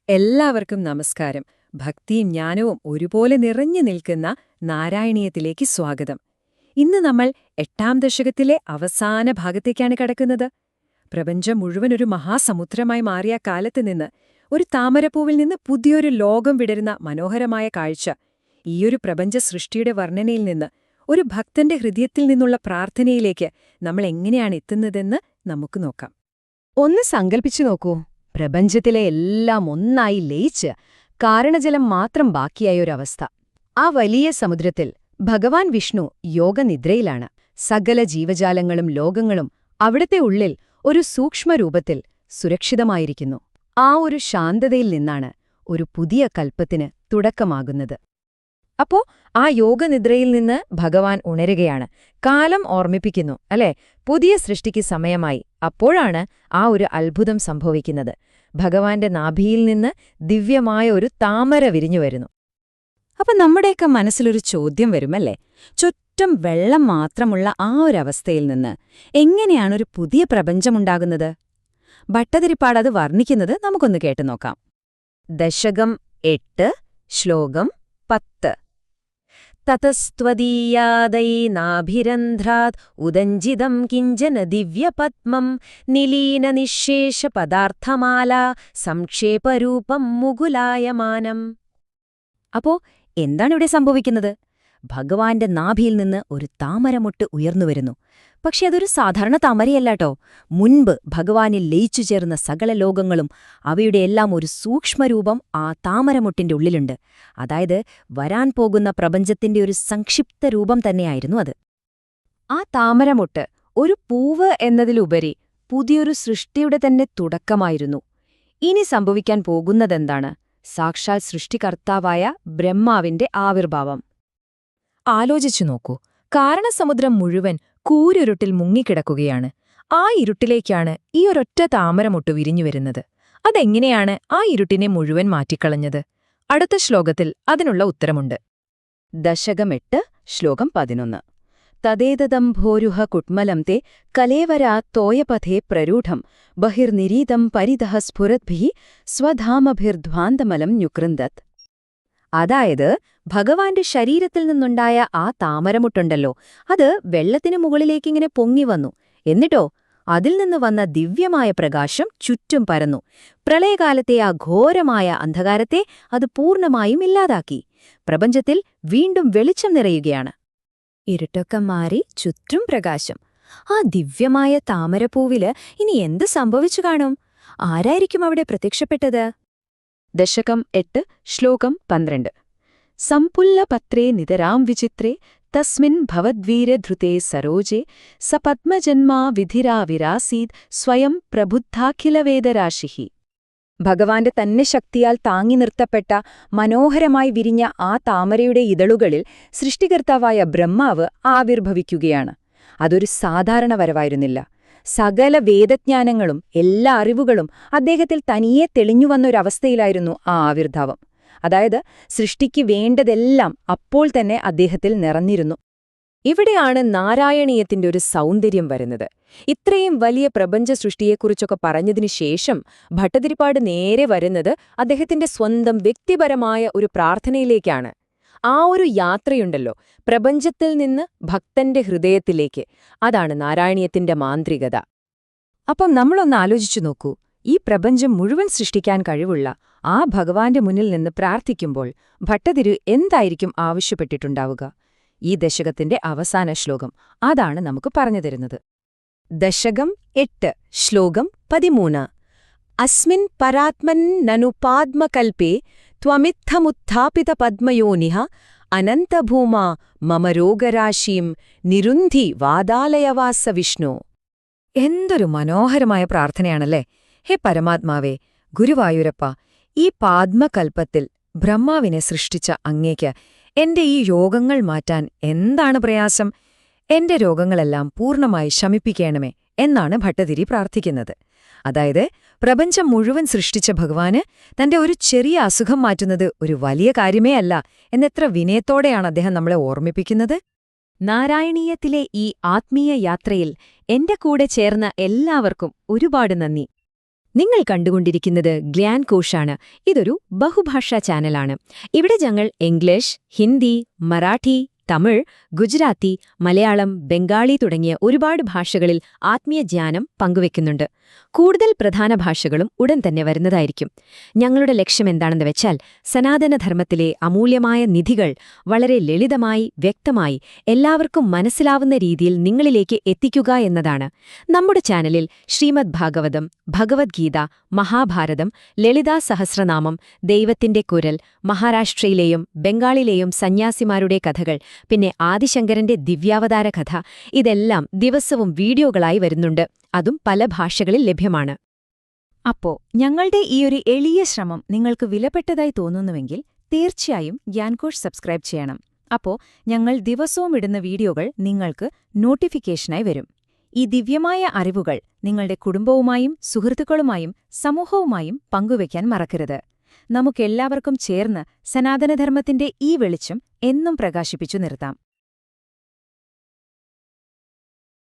എല്ലാവർക്കും നമസ്കാരം. ഭക്തിയും ജ്ഞാനവും ഒരുപോലെ നിറഞ്ഞു നിൽക്കുന്ന നാരായണീയത്തിലേക്ക് സ്വാഗതം. ഇന്ന് നമ്മൾ 8ാം ദശകത്തിലെ അവസാന ഭാഗത്തേക്കാണ് കടക്കുന്നത്. പ്രപഞ്ചം മുഴുവൻ ഒരു മഹാസമുദ്രമായി മാറിയ കാലത്ത് നിന്ന് ഒരു താമരപ്പൂവിൽ നിന്ന് പുതിയൊരു ലോകം വിടരുന്ന മനോഹരമായ കാഴ്ച. ഈയൊരു പ്രപഞ്ച സൃഷ്ടിയുടെ വർണ്ണനയിൽ നിന്ന് ഒരു ഭക്തന്റെ ഹൃദയത്തിൽ നിന്നുള്ള പ്രാർത്ഥനയിലേക്ക് നമ്മൾ എങ്ങനെയാണ് എത്തുന്നതെന്ന് നമുക്ക് നോക്കാം. ഒന്ന് സങ്കൽപ്പിച്ചു നോക്കൂ, പ്രപഞ്ചത്തിലെ എല്ലാം ഒന്നായി ലയിച്ച് കാരണജലം മാത്രം ബാക്കിയായൊരവസ്ഥ. ആ വലിയ സമുദ്രത്തിൽ ഭഗവാൻ വിഷ്ണു യോഗനിദ്രയിലാണ്. സകല ജീവജാലങ്ങളും ലോകങ്ങളും അവിടത്തെ ഉള്ളിൽ ഒരു സൂക്ഷ്മരൂപത്തിൽ സുരക്ഷിതമായിരിക്കുന്നു. ആ ഒരു ശാന്തതയിൽ നിന്നാണ് ഒരു പുതിയ കൽപ്പത്തിന് തുടക്കമാകുന്നത്. അപ്പോ ആ യോഗനിദ്രയിൽ നിന്ന് ഭഗവാൻ ഉണരുകയാണ്. കാലം ഓർമ്മിപ്പിക്കുന്നു, അല്ലേ? പുതിയ സൃഷ്ടിക്ക് സമയമായി. അപ്പോഴാണ് ആ ഒരു അത്ഭുതം സംഭവിക്കുന്നത്. ഭഗവാന്റെ നാഭിയിൽ നിന്ന് ദിവ്യമായ ഒരു താമര വിരിഞ്ഞുവരുന്നു. അപ്പൊ നമ്മുടെയൊക്കെ മനസ്സിലൊരു ചോദ്യം വരുമല്ലേ, ചുറ്റും വെള്ളം മാത്രമുള്ള ആ ഒരവസ്ഥയിൽ നിന്ന് എങ്ങനെയാണൊരു പുതിയ പ്രപഞ്ചമുണ്ടാകുന്നത്? ഭട്ടതിരിപ്പാട് അത് വർണ്ണിക്കുന്നത് നമുക്കൊന്ന് കേട്ടുനോക്കാം. ദശകം 8 ശ്ലോകം 10. തതസ്ത്വദീയാദൈനാഭിരന്ധ്രാത് ഉദഞ്ചിതം കിഞ്ചന ദിവ്യപത്മം നിലീനനിശേഷപദാർത്ഥമാല സംക്ഷേപരൂപം മുകുലായമാനം. അപ്പോ എന്താണിവിടെ സംഭവിക്കുന്നത്? ഭഗവാന്റെ നാഭിയിൽ നിന്ന് ഒരു താമരമൊട്ട് ഉയർന്നുവരുന്നു. പക്ഷെ അതൊരു സാധാരണ താമരയല്ലാട്ടോ. മുൻപ് ഭഗവാനിൽ ലയിച്ചു ചേർന്ന സകല ലോകങ്ങളും അവയുടെയെല്ലാം ഒരു സൂക്ഷ്മരൂപം ആ താമരമൊട്ടിന്റെ ഉള്ളിലുണ്ട്. അതായത് വരാൻ പോകുന്ന പ്രപഞ്ചത്തിന്റെ ഒരു സംക്ഷിപ്ത രൂപം തന്നെയായിരുന്നു അത്. ആ താമരമൊട്ട് ഒരു പൂവ് എന്നതിലുപരി പുതിയൊരു സൃഷ്ടിയുടെ തന്നെ തുടക്കമായിരുന്നു. ഇനി സംഭവിക്കാൻ പോകുന്നതെന്താണ്? സാക്ഷാൽ സൃഷ്ടികർത്താവായ ബ്രഹ്മാവിന്റെ ആവിർഭാവം. ആലോചിച്ചു നോക്കൂ, കാരണസമുദ്രം മുഴുവൻ കൂരിരുട്ടിൽ മുങ്ങിക്കിടക്കുകയാണ്. ആ ഇരുട്ടിലേക്കാണ് ഈ ഒരൊറ്റ താമരമൊട്ട് വിരിഞ്ഞുവരുന്നത്. അതെങ്ങനെയാണ് ആ ഇരുട്ടിനെ മുഴുവൻ മാറ്റിക്കളഞ്ഞത്? അടുത്ത ശ്ലോകത്തിൽ അതിനുള്ള ഉത്തരമുണ്ട്. ദശകം 8 ശ്ലോകം 11. തദേതദംഭോരുഹ കുട്മലം തേ കലേവരാ തോയപഥേ പ്രരൂഢം ബഹിർനിരീതം പരിതഃ സ്ഫുരദ്ഭിഃ സ്വധാമഭിർധ്വാന്തമലം ന്യുകൃന്ദത്. അതായത് ഭഗവാന്റെ ശരീരത്തിൽ നിന്നുണ്ടായ ആ താമരമുട്ടുണ്ടല്ലോ, അത് വെള്ളത്തിനു മുകളിലേക്കിങ്ങനെ പൊങ്ങിവന്നു. എന്നിട്ടോ അതിൽ നിന്ന് വന്ന ദിവ്യമായ പ്രകാശം ചുറ്റും പരന്നു. പ്രളയകാലത്തെ ആ ഘോരമായ അന്ധകാരത്തെ അത് പൂർണ്ണമായും ഇല്ലാതാക്കി. പ്രപഞ്ചത്തിൽ വീണ്ടും വെളിച്ചം നിറയുകയാണ്. ഇരുട്ടൊക്കെ മാറി ചുറ്റും പ്രകാശം. ആ ദിവ്യമായ താമരപ്പൂവില് ഇനി എന്ത് സംഭവിച്ചു കാണും? ആരായിരിക്കും അവിടെ പ്രത്യക്ഷപ്പെട്ടത്? ദശകം 8 ശ്ലോകം 12. സംപുല്ലപത്രേ നിതരാം വിചിത്രേ തസ്മിൻ ഭവദ്വീരധൃതേ സരോജേ സപത്മജന്മാ വിധിരാവിരാസീത് സ്വയം പ്രബുദ്ധാഖിലവേദരാശിഃ. ഭഗവാന്റെ തന്നെ ശക്തിയാൽ താങ്ങി നിർത്തപ്പെട്ട മനോഹരമായി വിരിഞ്ഞ ആ താമരയുടെ ഇതളുകളിൽ സൃഷ്ടികർത്താവായ ബ്രഹ്മാവ് ആവിർഭവിക്കുകയാണ്. അതൊരു സാധാരണ വരവായിരുന്നില്ല. സകല വേദജ്ഞാനങ്ങളും എല്ലാ അറിവുകളും അദ്ദേഹത്തിൽ തനിയെ തെളിഞ്ഞുവന്നൊരവസ്ഥയിലായിരുന്നു ആ ആവിർഭാവം. അതായത് സൃഷ്ടിക്ക് വേണ്ടതെല്ലാം അപ്പോൾ തന്നെ അദ്ദേഹത്തിൽ നിറഞ്ഞിരുന്നു. ഇവിടെയാണ് നാരായണീയത്തിന്റെ ഒരു സൗന്ദര്യം വരുന്നത്. ഇത്രയും വലിയ പ്രപഞ്ച സൃഷ്ടിയെക്കുറിച്ചൊക്കെ പറഞ്ഞതിനു ശേഷം ഭട്ടതിരിപ്പാട് നേരെ വരുന്നത് അദ്ദേഹത്തിന്റെ സ്വന്തം വ്യക്തിപരമായ ഒരു പ്രാർത്ഥനയിലേക്കാണ്. ആ ഒരു യാത്രയുണ്ടല്ലോ, പ്രപഞ്ചത്തിൽ നിന്ന് ഭക്തന്റെ ഹൃദയത്തിലേക്ക്, അതാണ് നാരായണീയത്തിന്റെ മാന്ത്രികത. അപ്പം നമ്മളൊന്ന് ആലോചിച്ചു നോക്കൂ, ഈ പ്രപഞ്ചം മുഴുവൻ സൃഷ്ടിക്കാൻ കഴിവുള്ള ആ ഭഗവാന്റെ മുന്നിൽ നിന്ന് പ്രാർത്ഥിക്കുമ്പോൾ ഭട്ടതിരു എന്തായിരിക്കും ആവശ്യപ്പെട്ടിട്ടുണ്ടാവുക? ഈ ദശകത്തിന്റെ അവസാന ശ്ലോകം അതാണ് നമുക്ക് പറഞ്ഞുതരുന്നത്. ദശകം 8 ശ്ലോകം 13. അസ്മിൻ പരാത്മൻ നനു പാദ്മകൽപേ ത്വമിത്തമുത്ഥാപിത പദ്മയോനിഃ അനന്തഭൂമാ മമ രോഗരാശീം നിരുന്ധി വാതാലയവാസ വിഷ്ണു. എന്തൊരു മനോഹരമായ പ്രാർത്ഥനയാണല്ലേ! ഹേ പരമാത്മാവേ, ഗുരുവായൂരപ്പ, ഈ പാദ്മകൽപ്പത്തിൽ ബ്രഹ്മാവിനെ സൃഷ്ടിച്ച അങ്ങേക്ക് എന്റെ ഈ രോഗങ്ങൾ മാറ്റാൻ എന്താണ് പ്രയാസം? എന്റെ രോഗങ്ങളെല്ലാം പൂർണ്ണമായി ശമിപ്പിക്കണമേ എന്നാണ് ഭട്ടതിരി പ്രാർത്ഥിക്കുന്നത്. അതായത് പ്രപഞ്ചം മുഴുവൻ സൃഷ്ടിച്ച ഭഗവാന് തന്റെ ഒരു ചെറിയ അസുഖം മാറ്റുന്നത് ഒരു വലിയ കാര്യമേ അല്ല എന്നെത്ര വിനയത്തോടെയാണ് അദ്ദേഹം നമ്മളെ ഓർമ്മിപ്പിക്കുന്നത്. നാരായണീയത്തിലെ ഈ ആത്മീയ യാത്രയിൽ എന്റെ കൂടെ ചേർന്ന എല്ലാവർക്കും ഒരുപാട് നന്ദി. നിങ്ങൾ കണ്ടുകൊണ്ടിരിക്കുന്നത് ഗ്യാൻകോഷാണ്. ഇതൊരു ബഹുഭാഷാ ചാനലാണ്. ഇവിടെ ഞങ്ങൾ ഇംഗ്ലീഷ്, ഹിന്ദി, മറാഠി, തമിഴ്, ഗുജറാത്തി, മലയാളം, ബംഗാളി തുടങ്ങിയ ഒരുപാട് ഭാഷകളിൽ ആത്മീയ ജ്ഞാനം പങ്കുവെക്കുന്നുണ്ട്. കൂടുതൽ പ്രധാന ഭാഷകളും ഉടൻ തന്നെ വരുന്നതായിരിക്കും. ഞങ്ങളുടെ ലക്ഷ്യമെന്താണെന്ന് വെച്ചാൽ സനാതനധർമ്മത്തിലെ അമൂല്യമായ നിധികൾ വളരെ ലളിതമായി, വ്യക്തമായി, എല്ലാവർക്കും മനസ്സിലാവുന്ന രീതിയിൽ നിങ്ങളിലേക്ക് എത്തിക്കുക എന്നതാണ്. നമ്മുടെ ചാനലിൽ ശ്രീമദ് ഭാഗവതം, ഭഗവത്ഗീത, മഹാഭാരതം, ലളിതാ സഹസ്രനാമം, ദൈവത്തിന്റെ കുരൽ, മഹാരാഷ്ട്രയിലെയും ബംഗാളിലെയും സന്യാസിമാരുടെ കഥകൾ, പിന്നെ ആദിശങ്കരന്റെ ദിവ്യാവതാര കഥ, ഇതെല്ലാം ദിവസവും വീഡിയോകളായി വരുന്നുണ്ട്. അതും പല ഭാഷകളിൽ ലഭ്യമാണ്. അപ്പോ ഞങ്ങളുടെ ഈയൊരു എളിയ ശ്രമം നിങ്ങൾക്ക് വിലപ്പെട്ടതായി തോന്നുന്നുവെങ്കിൽ തീർച്ചയായും ഗ്യാൻകോഷ് സബ്സ്ക്രൈബ് ചെയ്യണം. അപ്പോ ഞങ്ങൾ ദിവസവും ഇടുന്ന വീഡിയോകൾ നിങ്ങൾക്ക് നോട്ടിഫിക്കേഷനായി വരും. ഈ ദിവ്യമായ അറിവുകൾ നിങ്ങളുടെ കുടുംബവുമായും സുഹൃത്തുക്കളുമായും സമൂഹവുമായും പങ്കുവയ്ക്കാൻ മറക്കരുത്. നമുക്കെല്ലാവർക്കും ചേർന്ന് സനാതനധർമ്മത്തിന്റെ ഈ വെളിച്ചം എന്നും പ്രകാശിപ്പിച്ചു നിർത്താം.